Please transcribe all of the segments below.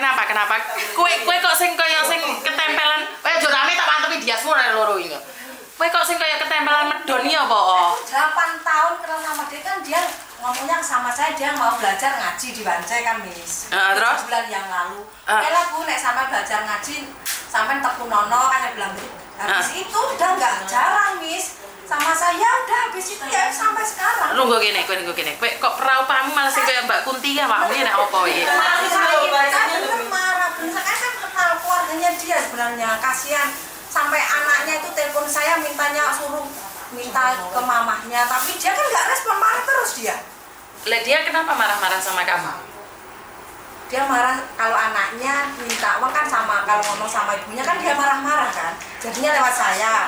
Kenapa? Kue kok sing kaya sing ketempelan. Ayo rame tak pantepi dia semua loro iki. Kue kok sing kaya ketempelan medoni apa? 8 tahun kenal sama dia kan dia ngomongnya sama saya dia mau belajar ngaji di Bancai kan Miss. Terus? Bulan yang lalu. Kayaknya Bu nek sampai belajar ngaji sampai tekun nono kan dia bilang gitu. Habis itu udah nggak jarang Miss. Sama saya udah habis itu ya sampai sekarang. Lu gue gini. Kue kok perahu pamu malah sing kaya Mbak Kunti ya Pak. Ini nek apa iki? Marah. Saya kan kenal keluarganya dia sebenarnya. Kasihan sampai anaknya itu telepon saya minta ke mamahnya, tapi dia kan nggak respon, marah terus dia. Lah dia kenapa marah-marah sama kamu? Dia marah kalau anaknya minta uang kan sama, kalau ngomong sama ibunya kan dia marah-marah kan. Jadinya lewat saya,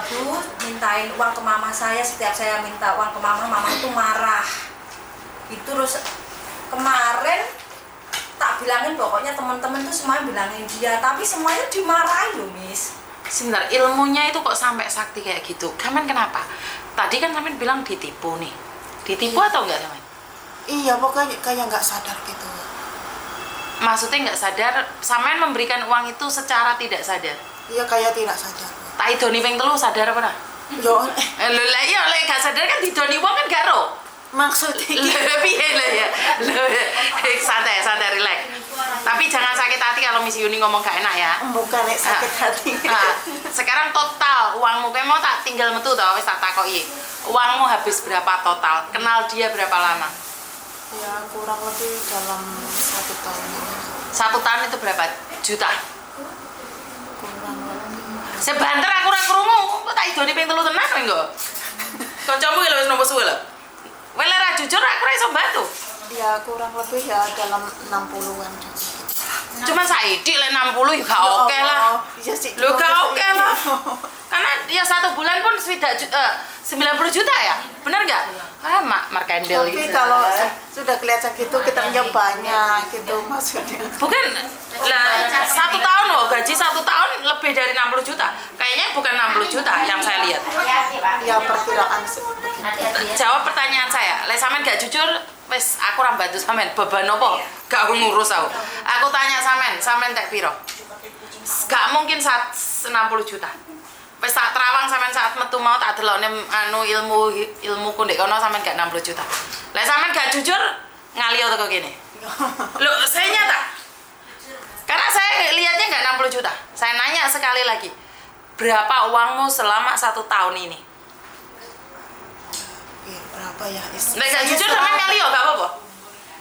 Bu mintain uang ke mama saya, setiap saya minta uang ke mama itu marah. Itu terus kemarin tak bilangin pokoknya teman-teman tuh semuanya bilangin dia, tapi semuanya dimarahin loh Miss. Sebentar, ilmunya itu kok sampai sakti kayak gitu? Kamen kenapa? Tadi kan Kamen bilang ditipu nih. Ditipu atau enggak Kamen? Iya, pokoknya kayak nggak sadar gitu. Maksudnya nggak sadar, Samen memberikan uang itu secara tidak sadar? Iya, kayak tidak sadar. Tak idoni ping telu sadar apa nah? Yo, Lho lah iya lek gak sadar kan didoni uang kan gak ro. maksudnya Lho piye lho ya. Lho santai relax. Tapi jangan sakit hati kalau Miss Yuni ngomong gak enak ya. bukan sakit hati. Nah, sekarang total uangmu kayak mau tak tinggal metu toh wis tak takoki. Uangmu habis berapa total? Kenal dia berapa lama? Ya, kurang lebih dalam 1 tahun ini. 1 tahun itu berapa juta? Kurang lebih. Sebanter aku ora krungu, kok tak idoni ping telu tenan kowe engko. Kancamu lho wis nopo suwe lho. Kowe lek ra jujur aku ora iso bantu. Ya, kurang lebih ya dalam 60-an juga. Cuma saiki lek 60 ya gak oke lah. Iya sih. Lho gak oke lah. Karena ya 1 bulan pun 90 juta ya? Bener nggak? Markendel Tapi gitu. kalau sudah kelihatan gitu, kita punya banyak gitu maksudnya. Bukan lah 1 tahun loh, gaji 1 tahun lebih dari 60 juta. Kayaknya bukan 60 juta yang saya lihat. Ya, perkiraan seperti itu. Jawab pertanyaan saya. Lek sampean gak jujur, wes aku ora bantu sampean. Beban opo? Gak ngurus aku. Aku tanya sampean tak piro? Gak mungkin 60 juta. Wes tak terawang sampean saat metu mau tak delokne anu ilmuku ndek kono sampean gak 60 juta. Lek sampean gak jujur, ngalio teko kene. Loh, saya nyata. Karena saya lihatnya nggak 60 juta. Saya nanya sekali lagi, berapa uangmu selama 1 tahun ini? Berapa ya? Nek gak jujur sampean ngalio gak apa-apa.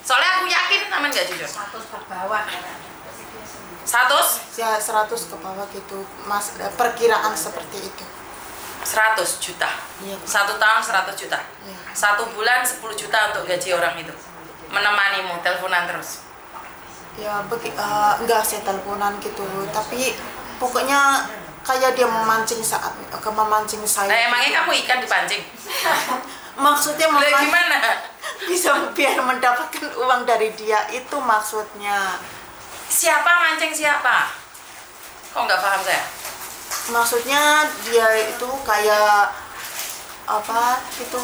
Soalnya aku yakin sampean gak jujur. 100 ke bawah. 100? Ya, 100 ke bawah gitu. Mas, perkiraan seperti itu. 100 juta. Iya. 1 tahun 100 juta. Iya. 1 bulan 10 juta untuk gaji orang itu. Menemanimu teleponan terus. Ya, enggak saya teleponan gitu. Tapi pokoknya kayak dia memancing memancing saya. Nah, emangnya kamu ikan dipancing? Maksudnya Lah gimana? bisa biar mendapatkan uang dari dia, itu maksudnya. Siapa mancing siapa? Kok nggak paham saya? Maksudnya dia itu kayak apa gitu,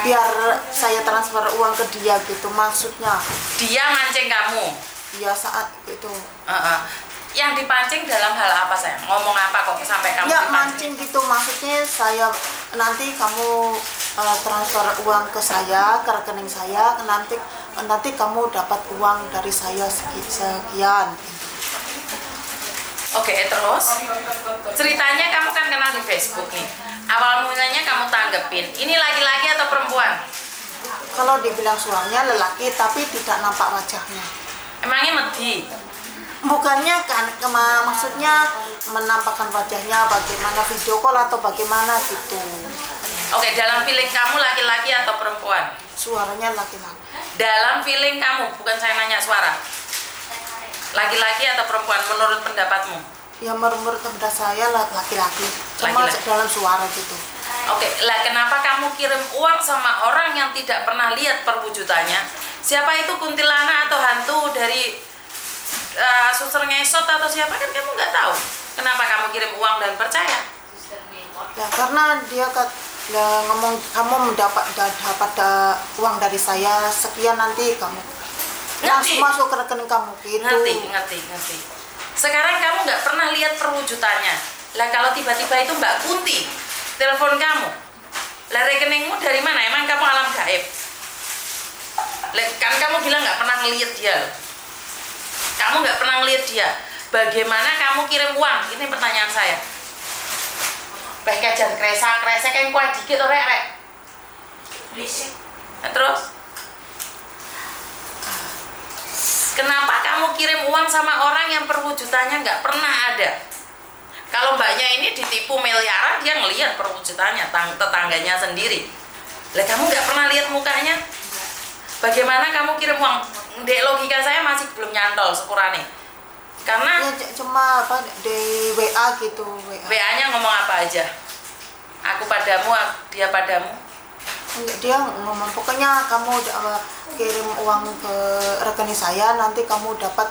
biar saya transfer uang ke dia gitu maksudnya. Dia mancing kamu? Ya, saat itu. Yang dipancing dalam hal apa sayang? Ngomong apa kok sampai kamu Ya, dipancing? mancing gitu maksudnya, saya nanti kamu transfer uang ke saya, ke rekening saya, nanti kamu dapat uang dari saya sekian. Oke, terus ceritanya kamu kan kenal di Facebook nih. Awal mulanya kamu tanggepin, ini laki-laki atau perempuan? Kalau dibilang suaminya lelaki tapi tidak nampak wajahnya. Emangnya medhi? Bukannya kan, maksudnya menampakkan wajahnya bagaimana, video call atau bagaimana gitu. Oke, dalam feeling kamu laki-laki atau perempuan? Suaranya laki-laki. Dalam feeling kamu, bukan saya nanya suara. Laki-laki atau perempuan menurut pendapatmu? Ya, menurut pendapat saya laki-laki. Cuma Laki-laki. dalam suara gitu. Oke, lah kenapa kamu kirim uang sama orang yang tidak pernah lihat perwujudannya? Siapa itu, kuntilanak atau hantu dari suster ngesot atau siapa, kan kamu nggak tahu. Kenapa kamu kirim uang dan percaya? Ya, karena dia ngomong kamu dapat uang dari saya sekian, nanti kamu langsung masuk ke rekening kamu gitu. Ngerti. Sekarang kamu nggak pernah lihat perwujudannya. Lah kalau tiba-tiba itu Mbak Kunti telepon kamu, lah rekeningmu dari mana? Emang kamu alam gaib? Lah kan kamu bilang nggak pernah ngelihat dia. Kamu nggak pernah ngelihat dia. Bagaimana kamu kirim uang? Ini pertanyaan saya. Baik kajian kresek yang kuat dikit rek. Berisik. Nah, terus kenapa kamu kirim uang sama orang yang perwujudannya nggak pernah ada? Kalau mbaknya ini ditipu miliaran, dia ngelihat perwujudannya, tetangganya sendiri. Lah kamu nggak pernah lihat mukanya? Bagaimana kamu kirim uang? Dek, logika saya masih belum nyantol sepurane. Karena Ya cuma apa di WA gitu, WA. WA-nya ngomong apa aja? Aku padamu, dia padamu. Dia ngomong pokoknya kamu kirim uang ke rekening saya, nanti kamu dapat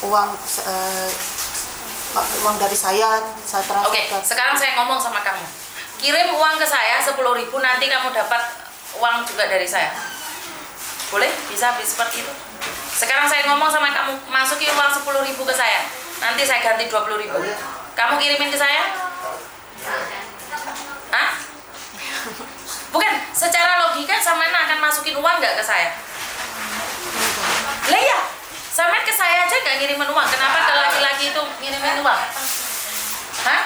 uang uang dari saya transfer. Oke, sekarang saya ngomong sama kamu. Kirim uang ke saya 10.000, nanti kamu dapat uang juga dari saya. Boleh? Bisa seperti itu. Sekarang saya ngomong sama kamu, masukin uang 10.000 ke saya. Nanti saya ganti 20.000. Kamu kirimin ke saya? Hah? Bukan, secara logika Samen akan masukin uang nggak ke saya? Lah ya, Samen ke saya aja nggak ngirimin uang. Kenapa ke laki-laki itu ngirimin uang? Hah?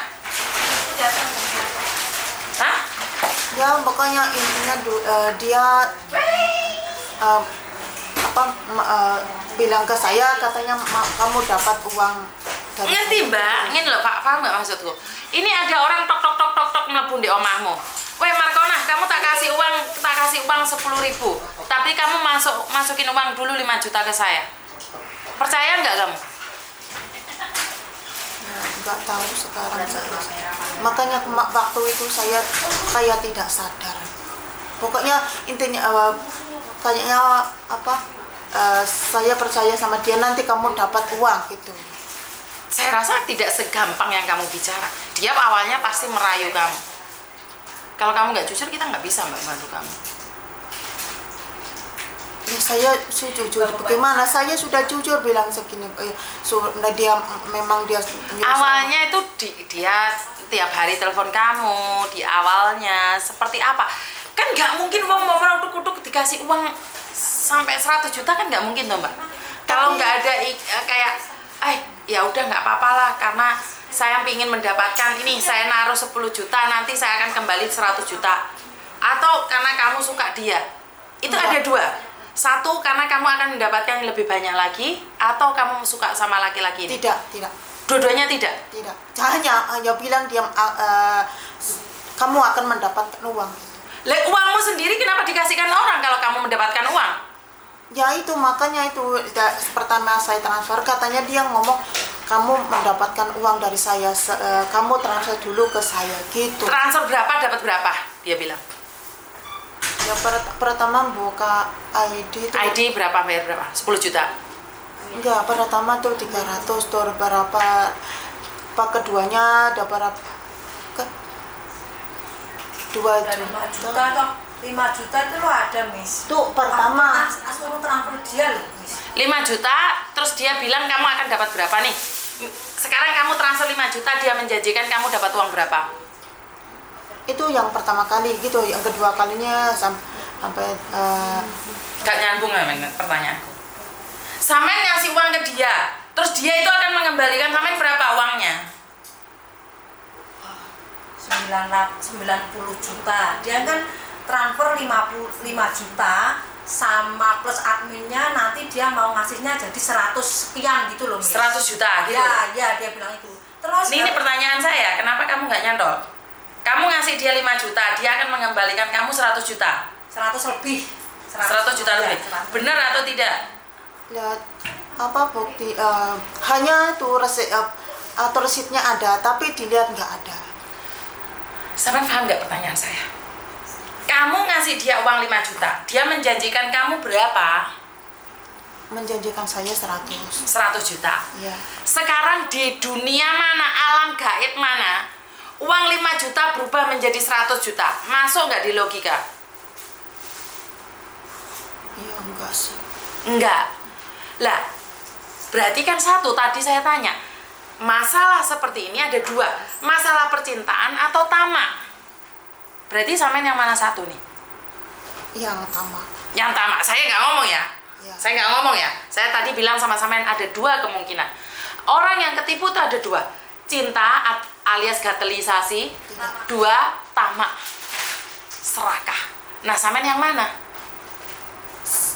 Hah? Ya pokoknya intinya dia bilang ke saya katanya kamu dapat uang dari Ngerti mbak, ini loh Pak, paham nggak maksudku? Ini ada orang tok mlebu di omahmu. Weh Markona, kamu tak kasih uang 10.000, tapi kamu masukin uang dulu 5 juta ke saya. Percaya nggak kamu? nggak tahu sekarang saya. Makanya waktu itu saya kayak tidak sadar. Pokoknya intinya kayaknya saya percaya sama dia, nanti kamu dapat uang gitu. Saya rasa tidak segampang yang kamu bicara. Dia awalnya pasti merayu kamu. Kalau kamu nggak jujur, kita nggak bisa mbak bantu kamu. Ya saya jujur, bagaimana saya sudah jujur bilang segini. Dia memang dia Awalnya itu dia tiap hari telepon kamu. Di awalnya seperti apa? Kan nggak mungkin uang mau utuk-utuk dikasih uang sampai 100 juta kan nggak mungkin toh mbak. Kalau nggak ada kayak, ya udah nggak apa-apa lah karena saya ingin mendapatkan ini, saya naruh 10 juta, nanti saya akan kembali 100 juta. Atau karena kamu suka dia. Itu ada dua. Satu, karena kamu akan mendapatkan yang lebih banyak lagi, atau kamu suka sama laki-laki ini? Tidak. Dua-duanya tidak? Tidak. Hanya bilang dia kamu akan mendapatkan uang. Lah, uangmu sendiri kenapa dikasihkan orang kalau kamu mendapatkan uang? Ya itu makanya itu pertama saya transfer, katanya dia ngomong kamu mendapatkan uang dari saya, kamu transfer dulu ke saya gitu. Transfer berapa dapat berapa? Dia bilang. Ya pertama buka ID itu. ID berapa, bayar berapa? 10 juta? Enggak, pertama tuh 300, tuh berapa, pak keduanya ada berapa? 2 juta toh. 5 juta itu lo ada, Miss. Tuh pertama. Suruh transfer dia loh, Miss. 5 juta, terus dia bilang kamu akan dapat berapa nih? Sekarang kamu transfer 5 juta, dia menjanjikan kamu dapat uang berapa? Itu yang pertama kali gitu, yang kedua kalinya sampai Gak nyambung pertanyaanku. Samen ngasih uang ke dia, terus dia itu akan mengembalikan Samen berapa uangnya? 90 juta. Dia kan transfer 55 juta sama plus adminnya, nanti dia mau ngasihnya jadi 100 sekian gitu loh, Miss. 100 juta gitu? Ya dia bilang itu. Terus ini pertanyaan saya, kenapa kamu nggak nyantol? Kamu ngasih dia 5 juta, dia akan mengembalikan kamu 100 juta? 100 lebih. 100 juta lebih? Benar atau tidak? lihat apa bukti, hanya tuh atau resitnya ada, tapi dilihat nggak ada. Samen paham nggak pertanyaan saya? Kamu ngasih dia uang 5 juta, dia menjanjikan kamu berapa? Menjanjikan saya 100 juta. ya. Sekarang di dunia mana, alam gaib mana, uang 5 juta berubah menjadi 100 juta? Masuk nggak di logika? Iya enggak sih. Enggak. Lah, berarti kan satu, tadi saya tanya, masalah seperti ini ada dua, masalah percintaan atau tamak. Berarti sampean yang mana satu nih? Yang tamak. Yang tamak, saya nggak ngomong ya. Ya. Saya nggak ngomong ya. Saya tadi bilang sama sampean ada dua kemungkinan. Orang yang ketipu itu ada dua, cinta alias gatelisasi, dua tamak, serakah. Nah, sampean yang mana?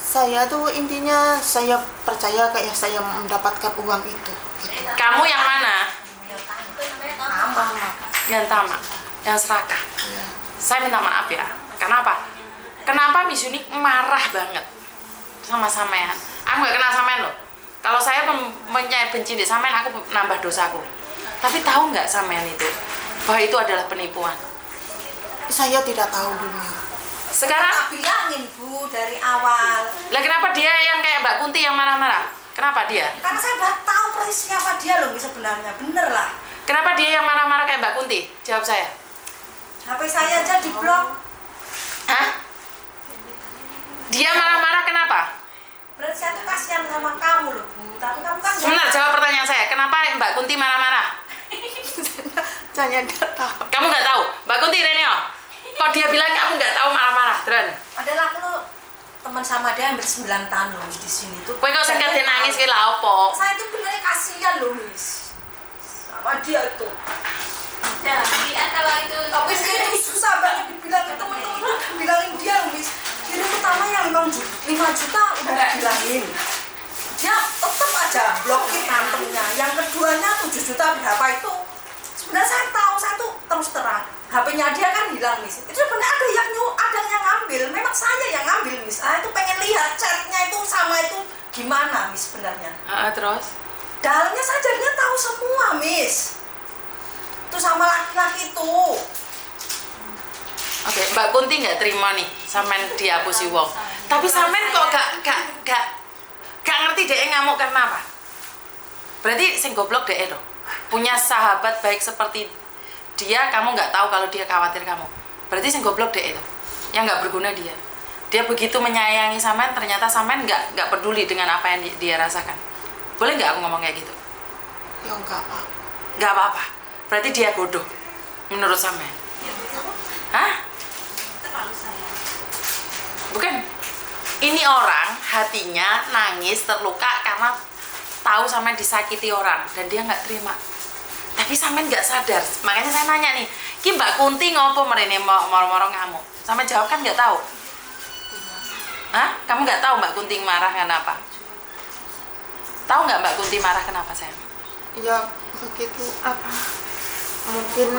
Saya tuh intinya saya percaya kayak saya mendapatkan uang itu. Gitu. Kamu yang mana? Tamak. Yang tamak, yang serakah. Ya. Saya minta maaf ya. Kenapa? Kenapa Miss Yunik marah banget sama sampean? Aku nggak kenal sampean loh. Kalau saya benci di sampean, aku nambah dosaku. Tapi tahu nggak sampean itu bahwa itu adalah penipuan? Saya tidak tahu dulu. Sekarang, Tak bilangin Bu dari awal. lah kenapa dia yang kayak Mbak Kunti yang marah-marah? Kenapa dia? Karena saya udah tahu persis siapa dia loh sebenarnya, bener lah. Kenapa dia yang marah-marah kayak Mbak Kunti? Jawab saya. HP saya aja diblok. Hah? Dia marah-marah kenapa? Berarti saya tuh kasihan sama kamu loh Bu. Tapi kamu kan Sebentar, jawab pertanyaan saya. Kenapa Mbak Kunti marah-marah? Saya tidak tahu. Kamu nggak tahu? Mbak Kunti, Renio. Kok dia bilang kamu nggak tahu marah-marah? Dren. Padahal aku tuh teman sama dia hampir 9 tahun loh Miss, di sini tuh. Kowe kok sengket dia nangis ki lha opo? Saya tuh benernya kasihan loh Miss. Sama dia itu. Ya, kalau itu Tapi saya itu susah banget dibilang ke teman-teman tuh bilangin dia loh Miss. Jadi pertama yang 5 juta udah dibilangin. Dia tetap aja blokir nantemnya. Yang keduanya 7 juta berapa itu? Sebenarnya saya tahu, saya tuh terus terang. HP-nya dia kan hilang Miss. Itu sebenarnya ada yang ngambil. Memang saya yang ngambil Miss. Saya tuh pengen lihat chatnya itu sama itu gimana Miss sebenarnya. Terus? Dalamnya saya jadinya tahu semua Miss. Itu sama laki-laki itu. Oke, Mbak Kunti nggak terima nih sampean dihapusi wong. Tapi sampean kok gak ngerti dia ngamuk karena apa? Berarti sing goblok dia dong. Punya sahabat baik seperti dia, kamu nggak tahu kalau dia khawatir kamu. Berarti sing goblok dia itu. Yang nggak berguna dia. Dia begitu menyayangi sampean, ternyata sampean nggak peduli dengan apa yang dia rasakan. Boleh nggak aku ngomong kayak gitu? Ya enggak apa. Nggak apa-apa. Berarti dia bodoh menurut sampean. Hah? terlalu sayang. Bukan. Ini orang hatinya nangis terluka karena tahu sampean disakiti orang dan dia nggak terima. Tapi sampean nggak sadar. Makanya saya nanya nih, ki Mbak Kunti ngopo merene moro-moro ngamuk? Sampean jawab kan nggak tahu. Hah? Kamu nggak tahu Mbak Kunti marah kenapa? Tahu nggak Mbak Kunti marah kenapa sayang? Ya begitu apa? Mungkin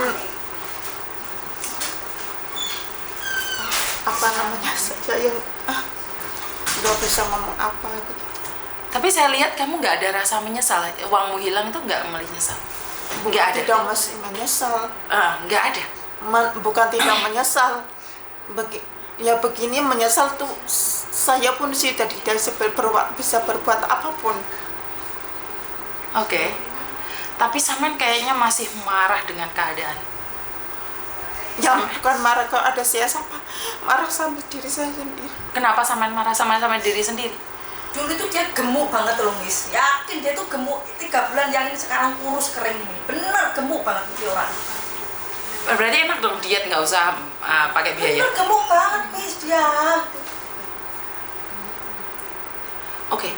apa namanya saja yang nggak bisa ngomong apa gitu. Tapi saya lihat kamu nggak ada rasa menyesal. Uangmu hilang itu nggak menyesal. Nggak ada. Tidak masih menyesal. Nggak ada. Bukan tidak menyesal. Ya begini menyesal tuh saya pun sudah tidak bisa berbuat apapun. Oke. Tapi sampean kayaknya masih marah dengan keadaan. Ya bukan marah ke ada siapa, marah sama diri saya sendiri. Kenapa sampean marah sama diri sendiri? Dulu tuh dia gemuk banget loh Miss. Yakin dia tuh gemuk 3 bulan yang ini sekarang kurus kering ini. Bener gemuk banget itu orang. Berarti enak dong diet, nggak usah pakai biaya. Bener gemuk banget Miss dia. Oke.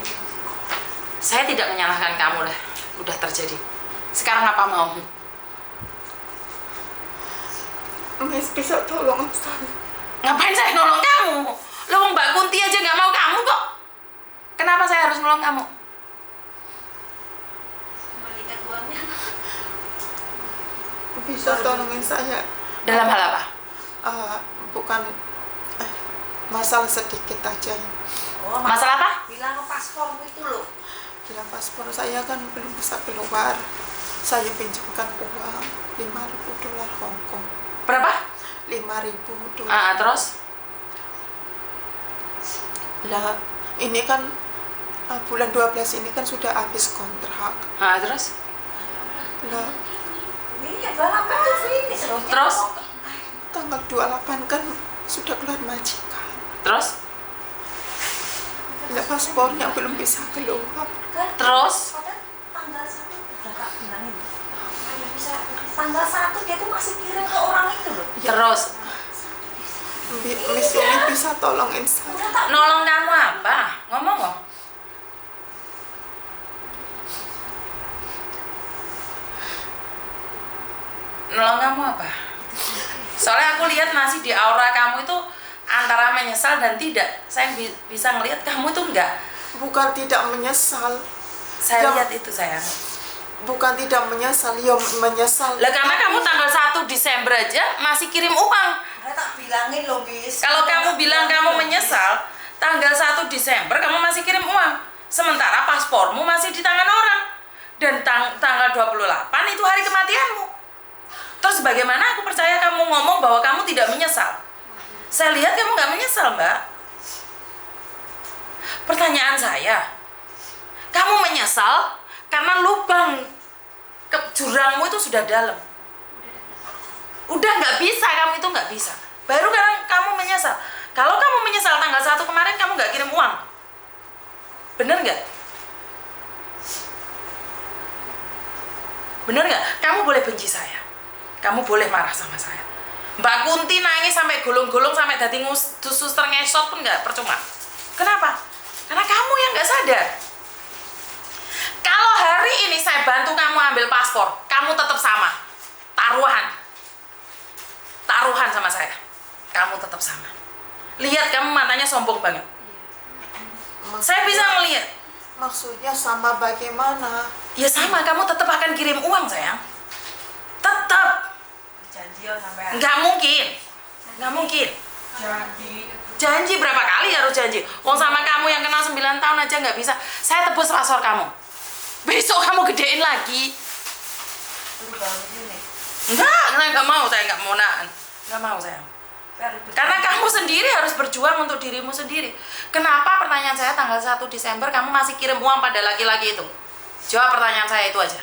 Saya tidak menyalahkan kamu lah. Udah terjadi. Sekarang apa mau? Miss bisa tolong saya. Ngapain saya nolong kamu? Lo Mbak Kunti aja nggak mau kamu kok. Kenapa saya harus nolong kamu? Kembalikan uangnya. Bisa tolongin saya. Dalam hal apa? Bukan masalah sedikit aja. Oh, Masalah apa? bilang paspor itu loh. Kira paspor saya kan belum bisa keluar. Saya pinjamkan uang $5.000 Hong Kong. Berapa? $5.000. Terus? Lah ini kan bulan 12 ini kan sudah habis kontrak. Terus? Lah Ini ya 28 tuh finish loh. Terus? tanggal 28 kan sudah keluar majikan. Terus? Ya, paspornya belum bisa keluar. Terus Tanggal 1 udah Kak bilangin. Bisa tanggal 1 dia tuh masih kirim ke orang itu loh. terus Miss Yuni bisa tolongin saya. Udah tak nolong kamu apa? Ngomong kok. Nolong kamu apa? Soalnya aku lihat masih di aura kamu itu antara menyesal dan tidak. Saya bisa ngelihat kamu tuh enggak. Bukan tidak menyesal. Saya Ya. lihat itu sayang. Bukan tidak menyesal, ya menyesal. Lah karena kamu tanggal 1 Desember aja masih kirim uang. udah tak bilangin loh, Miss. Kalau kamu bilang kamu menyesal, tanggal 1 Desember kamu masih kirim uang. Sementara paspormu masih di tangan orang. Dan tanggal 28 itu hari kematianmu. Terus bagaimana aku percaya kamu ngomong bahwa kamu tidak menyesal? Saya lihat kamu nggak menyesal, Mbak. Pertanyaan saya, kamu menyesal karena lubang ke jurangmu itu sudah dalam. Udah nggak bisa, kamu itu nggak bisa. Baru karena kamu menyesal. Kalau kamu menyesal tanggal 1 kemarin kamu nggak kirim uang. Bener nggak? Bener nggak? Kamu boleh benci saya. Kamu boleh marah sama saya. Mbak Kunti nangis sampai gulung-gulung sampai dadi suster ngesot pun nggak percuma. Kenapa? Karena kamu yang nggak sadar. Kalau hari ini saya bantu kamu ambil paspor, kamu tetap sama. Taruhan sama saya. Kamu tetap sama. Lihat kamu matanya sombong banget. Saya bisa melihat. Maksudnya sama bagaimana? Ya sama, kamu tetap akan kirim uang sayang. Tetap. Janji ya sampai Nggak mungkin. Nggak mungkin. Janji berapa kali harus janji? Wong sama kamu yang kenal 9 tahun aja nggak bisa. Saya tebus paspor kamu. Besok kamu gedein lagi. Nggak mau, saya nggak mau nahan. Nggak mau sayang. Karena kamu sendiri harus berjuang untuk dirimu sendiri. Kenapa pertanyaan saya tanggal 1 Desember kamu masih kirim uang pada laki-laki itu? Jawab pertanyaan saya itu aja.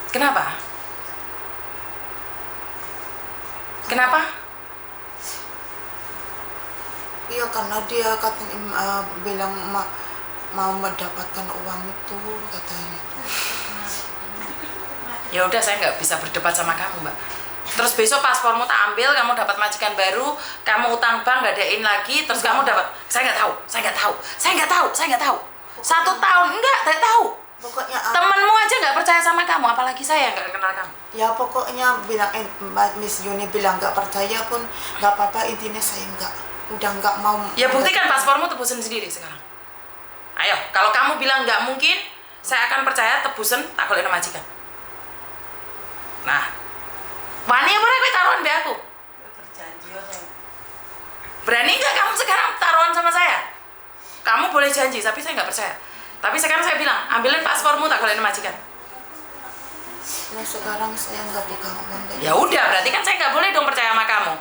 Kenapa? Kenapa? Iya, karena dia katanya bilang mau mendapatkan uang itu katanya. Ya udah, saya nggak bisa berdebat sama kamu, Mbak. Terus besok paspormu tak ambil, kamu dapat majikan baru, kamu utang bank gadain lagi, terus kamu dapat. Saya nggak tahu. 1 tahun nggak tahu. Pokoknya Temenmu aja nggak percaya sama kamu, apalagi saya yang nggak kenal kamu. ya pokoknya bilang Miss Yuni bilang nggak percaya pun nggak apa-apa, intinya saya udah nggak mau. Ya buktikan paspormu tebusin sendiri sekarang. Ayo, kalau kamu bilang nggak mungkin, saya akan percaya tebusan tak boleh majikan. Nah, wani apa kowe taruhan be aku? berjanji ya. Berani nggak kamu sekarang taruhan sama saya? Kamu boleh janji, tapi saya nggak percaya. Tapi sekarang saya bilang, ambilin paspormu tak boleh majikan. Ya sekarang saya nggak pegang uang dari. Ya udah, berarti kan saya nggak boleh dong percaya sama kamu.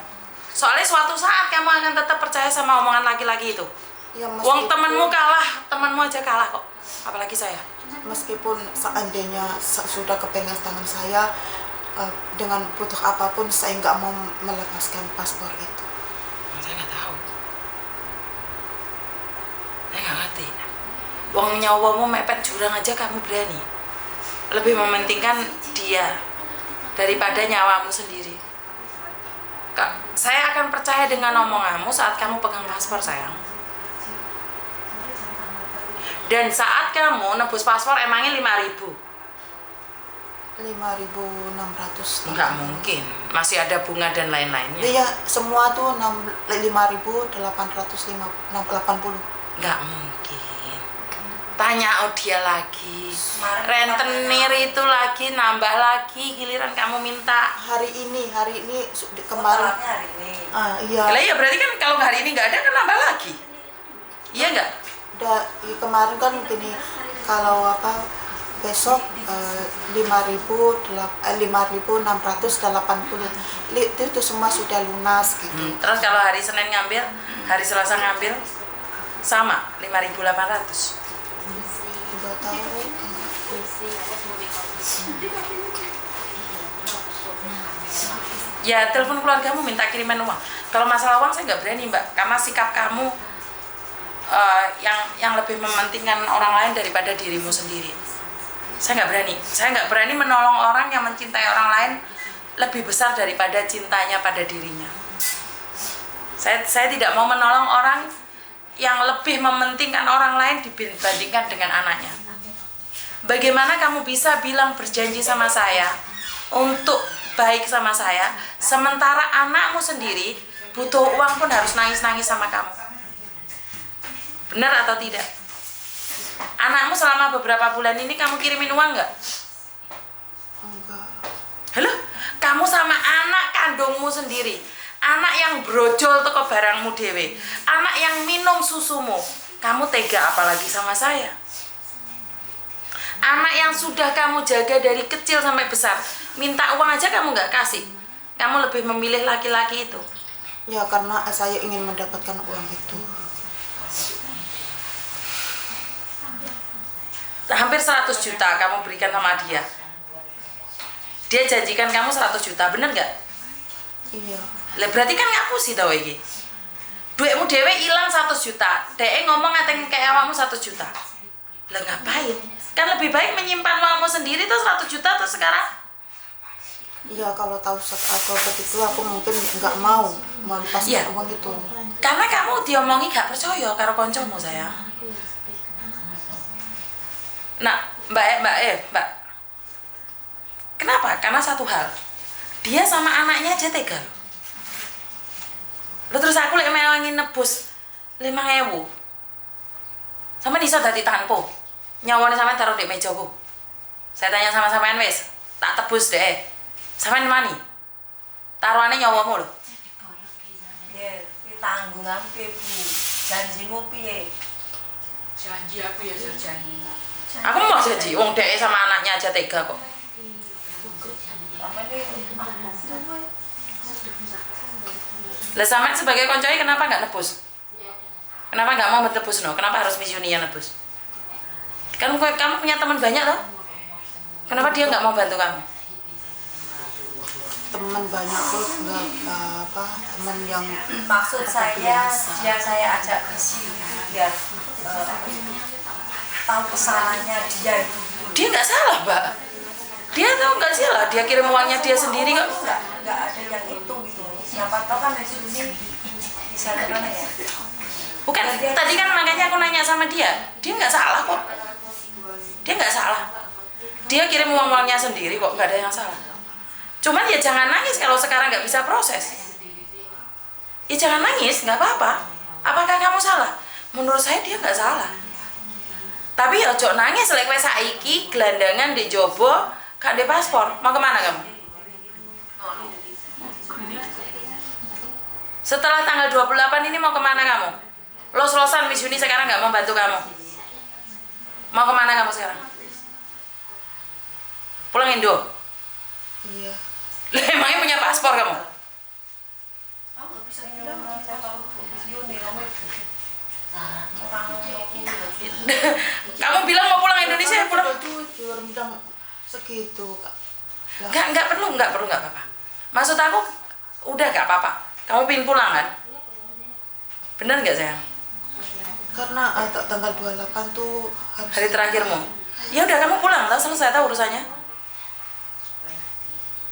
Soalnya suatu saat kamu akan tetap percaya sama omongan laki-laki itu. Ya, Uang temenmu kalah, temenmu aja kalah kok. Apalagi saya. Meskipun seandainya sudah kepegang tangan saya, dengan butuh apapun saya nggak mau melepaskan paspor itu. Saya nggak tahu. Saya nggak ngerti. Uang nyawamu mepet jurang aja kamu berani. Lebih mementingkan dia daripada nyawamu sendiri. Kak, saya akan percaya dengan omonganmu saat kamu pegang paspor sayang. Dan saat kamu nebus paspor emangnya 5.000? 5.600. Enggak mungkin, masih ada bunga dan lain-lainnya. Iya, semua tuh 5.880. Enggak mungkin. Tanya dia lagi. Rentenir itu lagi, nambah lagi, giliran kamu minta. Hari ini kemarin. Telatnya hari ini. Iya. Lah ya berarti kan kalau hari ini nggak ada kan nambah lagi. Iya nggak? Kemarin kan gini, kalau besok 5.680 itu semua sudah lunas gitu. Terus kalau hari Senin ngambil, hari Selasa ngambil, sama 5.800. Nggak tahu. Ya telepon keluargamu minta kiriman uang. Kalau masalah uang saya nggak berani Mbak, karena sikap kamu yang lebih mementingkan orang lain daripada dirimu sendiri. Saya nggak berani menolong orang yang mencintai orang lain lebih besar daripada cintanya pada dirinya. Saya tidak mau menolong orang yang lebih mementingkan orang lain dibandingkan dengan anaknya. Bagaimana kamu bisa bilang berjanji sama saya untuk baik sama saya, sementara anakmu sendiri butuh uang pun harus nangis-nangis sama kamu? Benar atau tidak? Anakmu selama beberapa bulan ini kamu kirimin uang nggak? Enggak. Halo, kamu sama anak kandungmu sendiri, anak yang brojol toko barangmu dewe, anak yang minum susumu, kamu tega apalagi sama saya? Anak yang sudah kamu jaga dari kecil sampai besar, minta uang aja kamu nggak kasih. Kamu lebih memilih laki-laki itu. Ya karena saya ingin mendapatkan uang itu. Hampir 100 juta kamu berikan sama dia. Dia janjikan kamu 100 juta, bener nggak? Iya. Lah berarti kan ngapusi tau iki. Duitmu dewe hilang 100 juta. Dek ngomong ngateng kayak awakmu 100 juta. Lah ngapain? Kan lebih baik menyimpan uangmu sendiri tuh 100 juta tuh sekarang. Iya kalau tahu aku begitu aku mungkin nggak mau melepaskan Iya. uang itu. Karena kamu diomongi gak percaya karo koncomu saya. Nah, Mbak. Kenapa? Karena satu hal. Dia sama anaknya aja tega. Lo terus aku lek melangin nebus 5.000. Sama iso dadi tanpo. Nyawane sampean taruh di mejaku. Saya tanya sama sampean wis, tak tebus deh. Sampean mani. Taruhane nyawamu lho. Ya, tanggungan piye, Bu? Janjimu piye? Janji aku ya janji. Aku mau janji, wong dek sama anaknya aja tega kok. Sampai nih, Lah sampean sebagai koncoy kenapa nggak nebus? Kenapa nggak mau nebus no? Kenapa harus Miss Yuni yang nebus? Kamu punya teman banyak loh. Kenapa dia nggak mau bantu kamu? Teman banyak tuh nggak apa teman yang maksud saya, dia saya ajak ke sini biar tahu kesalahannya dia itu. Dia nggak salah, Mbak. Dia tuh nggak salah. Dia kirim uangnya dia sendiri kok. Nggak ada yang itu gitu. Siapa tahu kan Miss Yuni bisa gimana ya? Bukan, tadi kan makanya aku nanya sama dia. Dia nggak salah kok. Dia nggak salah. Dia kirim uangnya sendiri kok, nggak ada yang salah. Cuman ya jangan nangis kalau sekarang nggak bisa proses. Ya jangan nangis, nggak apa-apa. Apakah kamu salah? Menurut saya dia nggak salah. Tapi ya ojo nangis lek wis saiki gelandangan di jobo, gak ada paspor. Mau kemana kamu? Setelah tanggal 28 ini mau kemana kamu? Los-losan Miss Yuni sekarang nggak mau bantu kamu. Mau kemana kamu sekarang? Pulang Indo? iya. Lah emangnya punya paspor kamu? Kamu bilang mau pulang Indonesia, pulang. Jujur bilang segitu kak. Lah, Nggak perlu nggak apa-apa. Maksud aku udah nggak apa-apa. Kamu pengen pulang kan? Bener nggak sayang? karena tanggal 28 tuh harus Hari terakhirmu. Ya udah kamu pulang, lah selesai tahu urusannya.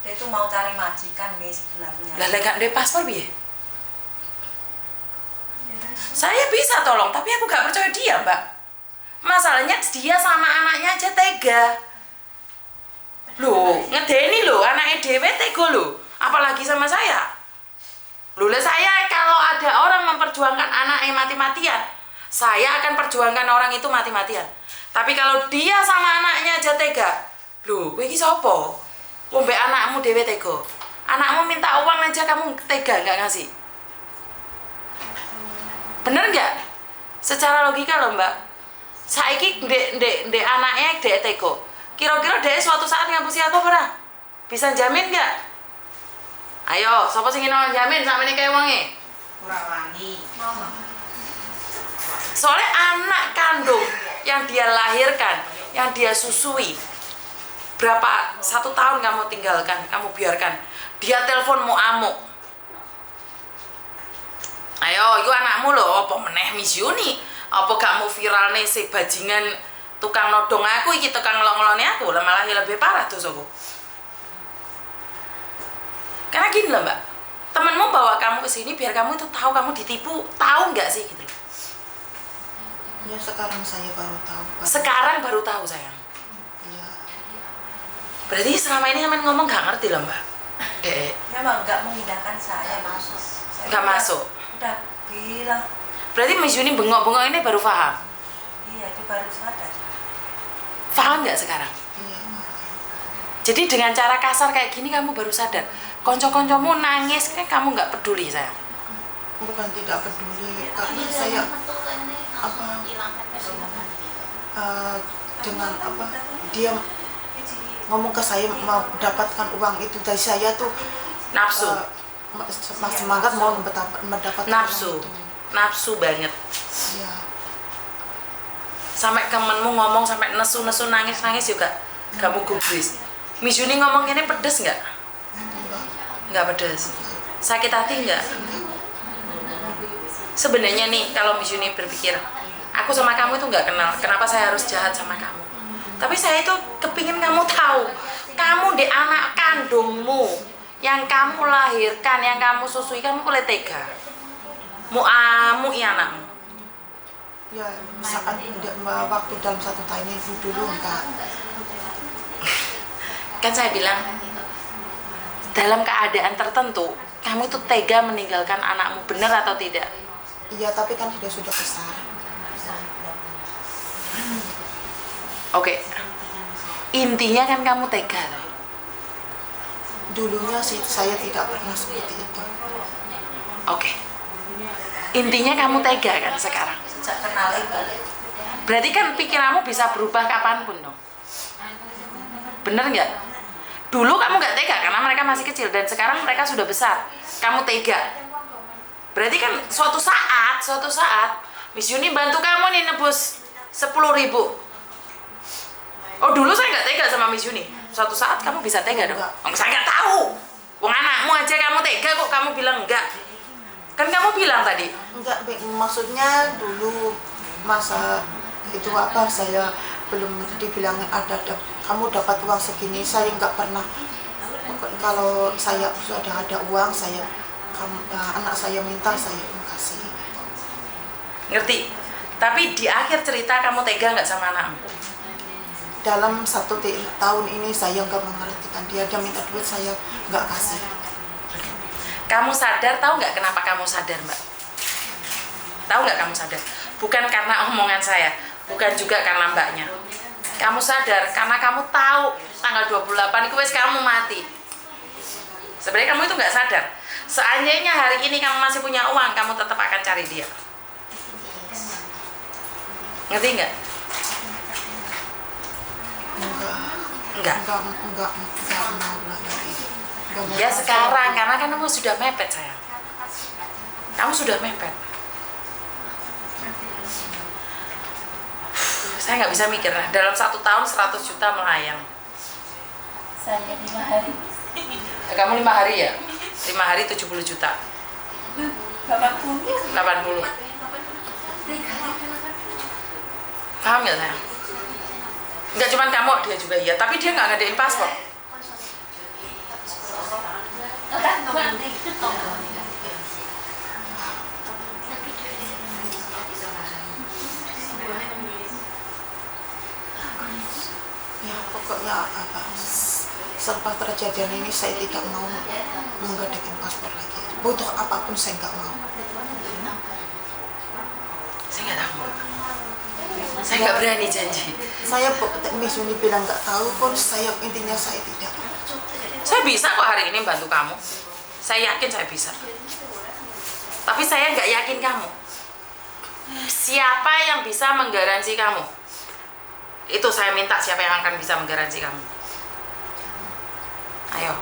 Dia itu mau cari majikan nih sebenarnya. Lah lek gak ndek paspor piye? Saya bisa tolong, tapi aku gak percaya dia, Mbak. Masalahnya dia sama anaknya aja tega. Loh, ngedeni loh, anaknya dewe tega loh. Apalagi sama saya. Loh, lah saya kalau ada orang memperjuangkan anaknya mati-matian, saya akan perjuangkan orang itu mati-matian. Tapi kalau dia sama anaknya aja tega, loh, kowe iki sapa? Wong mbek anakmu dhewe tega. Anakmu minta uang aja kamu tega nggak ngasih. Bener nggak? Secara logika loh Mbak. Saiki ndek anaknya dek tega. Kira-kira dek suatu saat ngapusi aku ora? Bisa jamin nggak? Ayo, sapa sing ingin jamin sakmene kae wonge? Ora wani. Soalnya anak kandung yang dia lahirkan, yang dia susui, berapa 1 tahun kamu tinggalkan, kamu biarkan, dia telepon mau amuk, Ayo, iku anakmu lho, apa meneh Miss Yuni? Apa gak mau viralne si bajingan tukang nodong aku iki tukang ngelong-ngelone aku, lah malah lebih parah dosaku. Karena gini loh Mbak, temenmu bawa kamu ke sini biar kamu itu tahu kamu ditipu, tahu nggak sih gitu loh. Ya sekarang saya baru tahu. Sekarang baru tahu sayang. Iya. Berarti selama ini sampean ngomong gak ngerti loh Mbak. Memang nggak mengindahkan saya. Nggak masuk. Udah bilang. Berarti Miss Yuni bengok-bengok ini baru paham. Iya, dia baru sadar. Paham nggak sekarang? Iya. Jadi dengan cara kasar kayak gini kamu baru sadar. Konco-koncomu nangis kan kamu nggak peduli sayang. Bukan tidak peduli, karena saya dengan dia ngomong ke saya mau mendapatkan uang itu dari saya tuh Nafsu. semangat mau mendapatkan Nafsu. uang itu. Nafsu banget. Iya. Sampai temenmu ngomong sampai nesu-nesu nangis-nangis juga kamu gubris. Miss Yuni ngomong ini pedes nggak? Nggak pedes. Sakit hati nggak? Sebenarnya nih kalau Miss Yuni berpikir aku sama kamu itu nggak kenal, kenapa saya harus jahat sama kamu? Tapi saya itu kepingin kamu tahu, kamu di anak kandungmu yang kamu lahirkan, yang kamu susui, kamu boleh tega. Muamu iya anakmu. Ya saat waktu dalam 1 tahun itu dulu enggak. Kan saya bilang dalam keadaan tertentu kamu itu tega meninggalkan anakmu, benar atau tidak? Iya, tapi kan dia sudah besar. Oke. Intinya kan kamu tega loh. Dulunya sih saya tidak pernah seperti itu. Oke. Intinya kamu tega kan sekarang. Sejak kenal itu. Berarti kan pikiranmu bisa berubah kapanpun dong. Bener nggak? Dulu kamu nggak tega karena mereka masih kecil dan sekarang mereka sudah besar. Kamu tega. Berarti kan suatu saat Miss Yuni bantu kamu nih nebus 10.000. Oh dulu saya nggak tega sama Miss Yuni. Suatu saat kamu bisa tega dong. Saya nggak tahu. Wong anakmu aja kamu tega kok kamu bilang enggak. Kan kamu bilang tadi. Enggak, maksudnya dulu masa itu saya belum dibilang ada kamu dapat uang segini, saya nggak pernah. Kalau saya sudah ada uang, anak saya minta, saya kasih. Ngerti? Tapi di akhir cerita kamu tega nggak sama anakmu? Dalam 1 tahun ini saya nggak memperhatikan dia minta duit, saya nggak kasih. Kamu sadar, tahu nggak kenapa kamu sadar Mbak? Tahu nggak kamu sadar? Bukan karena omongan saya, bukan juga karena mbaknya. Kamu sadar karena kamu tahu tanggal 28 itu wes kamu mati. Sebenarnya kamu itu nggak sadar. Seandainya hari ini kamu masih punya uang, kamu tetap akan cari dia. Ngerti nggak? Enggak. Enggak mau lagi. Ya sekarang, karena kan kamu sudah mepet sayang. Kamu sudah mepet. Saya nggak bisa mikir, dalam 1 tahun 100 juta melayang. Saya 5 hari. Kamu 5 hari ya? 5 hari 70 juta. 80. Paham nggak sayang? Nggak cuma kamu, dia juga iya. Tapi dia nggak ngadain paspor. Ya pokoknya setelah terjadian ini saya tidak mau mengadakan paspor lagi. Butuh apapun saya nggak mau. Saya nggak tahu. Saya nggak berani janji. Saya Miss Yuni bilang nggak tahu pun intinya saya tidak. Saya bisa kok hari ini bantu kamu. Saya yakin saya bisa. Tapi saya nggak yakin kamu. Siapa yang bisa menggaransi kamu? Itu saya minta siapa yang akan bisa menggaransi kamu. Ayo.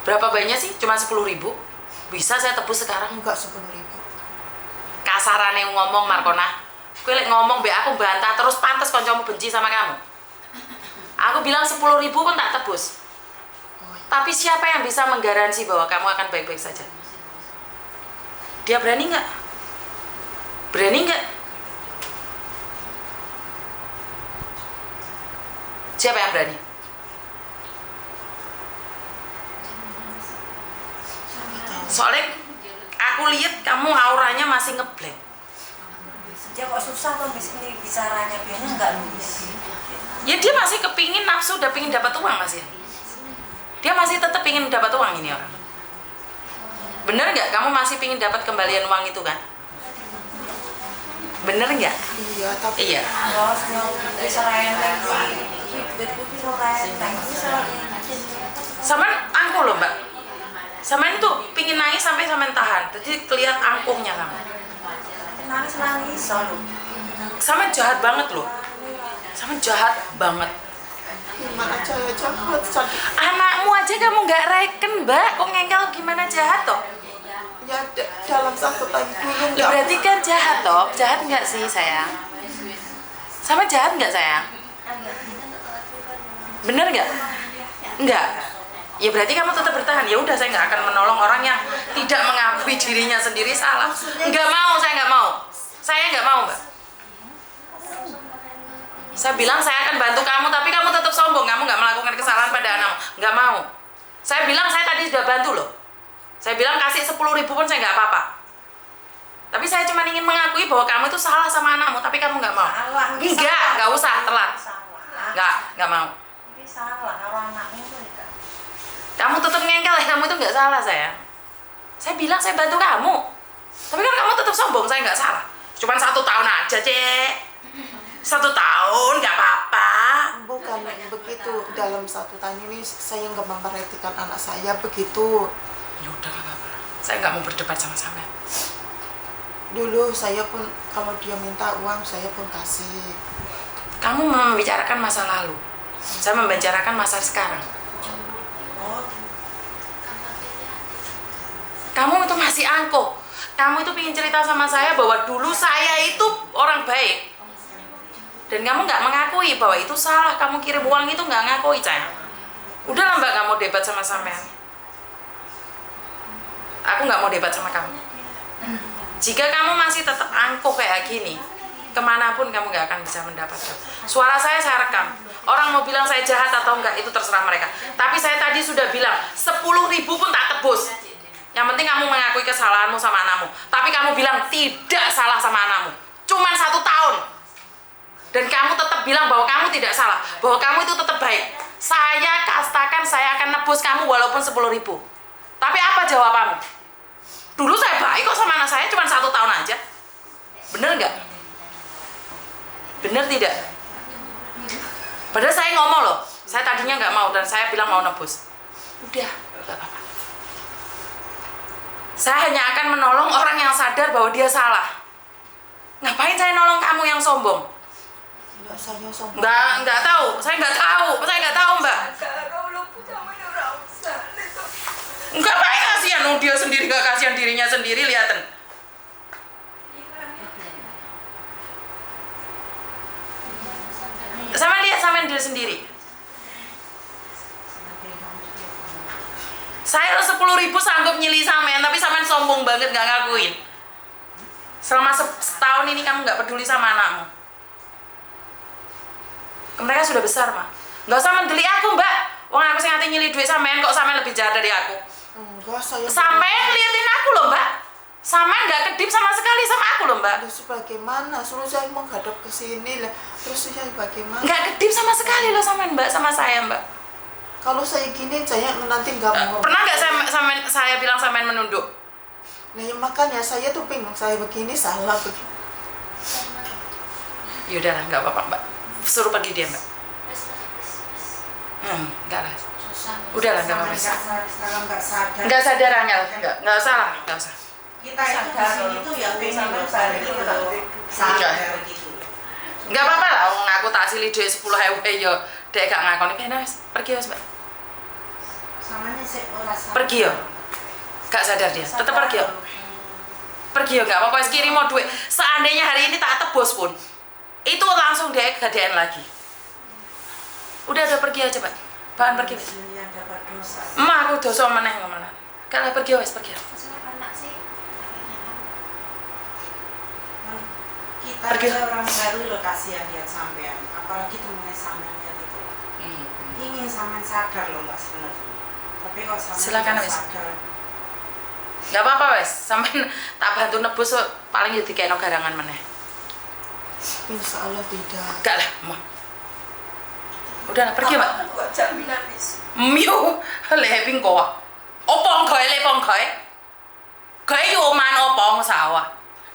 Berapa banyak sih? Cuma 10.000? Bisa saya tebus sekarang? Enggak 10.000. Kasarannya ngomong Markona. Kowe lek ngomong be aku bantah terus pantas kancamu benci sama kamu. Aku bilang 10.000 pun tak tebus. Tapi siapa yang bisa menggaransi bahwa kamu akan baik-baik saja? Dia berani nggak? Berani nggak? Siapa yang berani? Soalnya aku lihat kamu auranya masih ngeblank. Dia kok susah tuh misalnya bicaranya, biasanya nggak lulus. Ya dia masih kepingin nafsu, udah pingin dapat uang masih. Dia masih tetap pingin dapat uang ini orang. Bener nggak? Kamu masih pingin dapat kembalian uang itu kan? Bener nggak? Iya, tapi Iya. Terus diserahin lagi, duitku diserahin, Saman angkuh loh mbak. Saman tuh pingin nangis sampai saman tahan. Jadi kelihatan angkuhnya kamu. nangis loh. Saman jahat banget loh. Saman jahat banget. gimana saya jahat sakit. Anakmu aja kamu nggak reken mbak. Kok ngengkel gimana jahat toh? Ya dalam satu tahun dulu Loh, berarti kan jahat toh? Jahat nggak sih sayang? Sama jahat nggak sayang? Bener nggak? Nggak. Ya berarti kamu tetap bertahan. Ya udah, saya nggak akan menolong orang yang tidak mengakui dirinya sendiri salah. Nggak mau, saya nggak mau. Saya nggak mau mbak. Saya bilang saya akan bantu kamu, tapi kamu tetap sombong. Kamu nggak melakukan kesalahan pada anakmu. Nggak mau. Saya bilang saya tadi sudah bantu loh. Saya bilang kasih 10.000 pun saya nggak apa-apa. Tapi saya cuma ingin mengakui bahwa kamu itu salah sama anakmu, tapi kamu nggak mau. Salah. Nggak usah telat. Salah. Nggak mau. Ini salah kalau anakmu tuh enggak. Kamu tetap ngengkel ya, kamu itu nggak salah sayang. Saya bilang saya bantu kamu, tapi kan kamu tetap sombong. Saya nggak salah. Cuman 1 tahun aja cek. 1 tahun nggak apa-apa. bukan begitu. Dalam 1 tahun ini saya nggak memperhatikan anak saya begitu. Ya udah nggak apa-apa. Saya nggak mau berdebat sama-sama. Dulu saya pun kalau dia minta uang saya pun kasih. Kamu membicarakan masa lalu. Saya membicarakan masa sekarang. Kamu itu masih angkuh. Kamu itu ingin cerita sama saya bahwa dulu saya itu orang baik. Dan kamu nggak mengakui bahwa itu salah. Kamu kirim uang itu nggak ngakui, sayang. Udahlah mbak, nggak mau debat sama sampean. Aku nggak mau debat sama kamu. Jika kamu masih tetap angkuh kayak gini, kemanapun kamu nggak akan bisa mendapatkan. Suara saya rekam. Orang mau bilang saya jahat atau enggak, itu terserah mereka. Tapi saya tadi sudah bilang, 10.000 pun tak tebus. Yang penting kamu mengakui kesalahanmu sama anakmu. Tapi kamu bilang tidak salah sama anakmu. Cuman 1 tahun. Dan kamu tetap bilang bahwa kamu tidak salah. Bahwa kamu itu tetap baik. Saya katakan saya akan nebus kamu walaupun 10.000. Tapi apa jawabanmu? Dulu saya baik kok sama anak saya, cuma 1 tahun aja. Bener nggak? Bener tidak? Padahal saya ngomong loh, saya tadinya nggak mau dan saya bilang mau nebus. Udah, nggak apa-apa. Saya hanya akan menolong orang yang sadar bahwa dia salah. Ngapain saya nolong kamu yang sombong? Enggak, saya sombong. Nggak tahu, saya nggak tahu mbak. Enggak, baik kasihan, dia sendiri nggak kasihan dirinya sendiri, lihatin. Sama diri sendiri. Saya 10.000 sanggup nyili sampean, tapi sampean sombong banget nggak ngakuin. Selama setahun ini kamu nggak peduli sama anakmu. Mereka sudah besar mah. Nggak usah mendeli aku mbak. Wong aku sing ate nyili duit sampean, kok sampean lebih jahat dari aku. Enggak, saya Sampean ngeliatin aku loh mbak. Sampean nggak kedip sama sekali sama aku loh mbak. terus bagaimana? Suruh saya menghadap ke sini lah. Terus saya bagaimana? Nggak kedip sama sekali loh sampean mbak sama saya mbak. Kalau saya gini saya nanti nggak mau. Pernah nggak saya bilang sampean menunduk? Nah, ya makanya saya tuh bingung, saya begini salah begini. Yaudahlah, nggak apa-apa mbak. Suruh pergi dia mbak. Nggak lah. Udahlah, nggak apa-apa. Kalau nggak sadar. Nggak sadar Angel, nggak usah lah, nggak usah. Kita sadar itu ya pengen balik sadar gitu. Nggak apa-apa lah, wong aku tak sili duit 10.000 yo, dek gak ngakoni. Wes, pergi wes mbak. Samanya sih ora sadar. Pergi yo. Gak sadar dia, tetap pergi yo. Pergi yo, nggak apa-apa. Wes kirim mau duit. Seandainya hari ini tak tebus pun, itu langsung dia gadean lagi. Udah pergi aja mbak. Bahan pergi wes. Yang dapat dosa. Emak aku dosa meneh ngomong. Kalau pergi wes pergi. Kita Pergi. aja orang baru lo kasihan lihat sampean, apalagi temennya sampean lihat itu. Ingin sampean sadar loh mbak sebenarnya. Tapi kok sampean Silakan, nggak wes. sadar. Gak apa-apa wes, sampean tak bantu nebus kok, paling ya dikeno garangan meneh. Insya Allah tidak. Enggak lah, mah. Udah lah, pergi mbak. Buat jaminan bis. Myo, le ping ko. Opong koe le pong koe. Koe yo man opong sawah.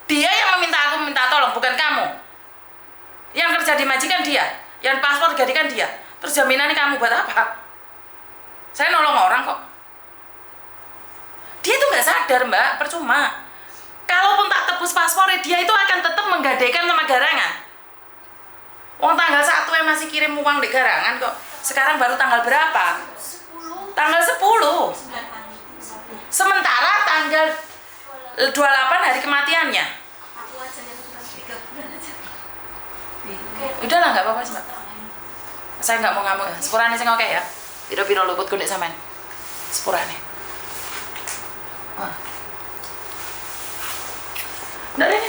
Dia yang meminta aku minta tolong, bukan kamu. Yang kerja di majikan dia, yang paspor digadikan dia. Terus jaminannya kamu buat apa? Saya nolong orang kok. Dia itu nggak sadar mbak, percuma. Kalaupun tak tebus paspornya, dia itu akan tetap menggadaikan sama garangan. Wong tanggal 1 yang masih kirim uang di garangan kok. Sekarang baru tanggal berapa? Tanggal 10. Sementara tanggal 28 hari kematiannya. Udah lah, nggak apa-apa sih mbak. Saya nggak mau ngamuk ya. Sepurane sing oke ya. Piro-piro luput kunik sampean. Sepurane. Wah. Nggak ini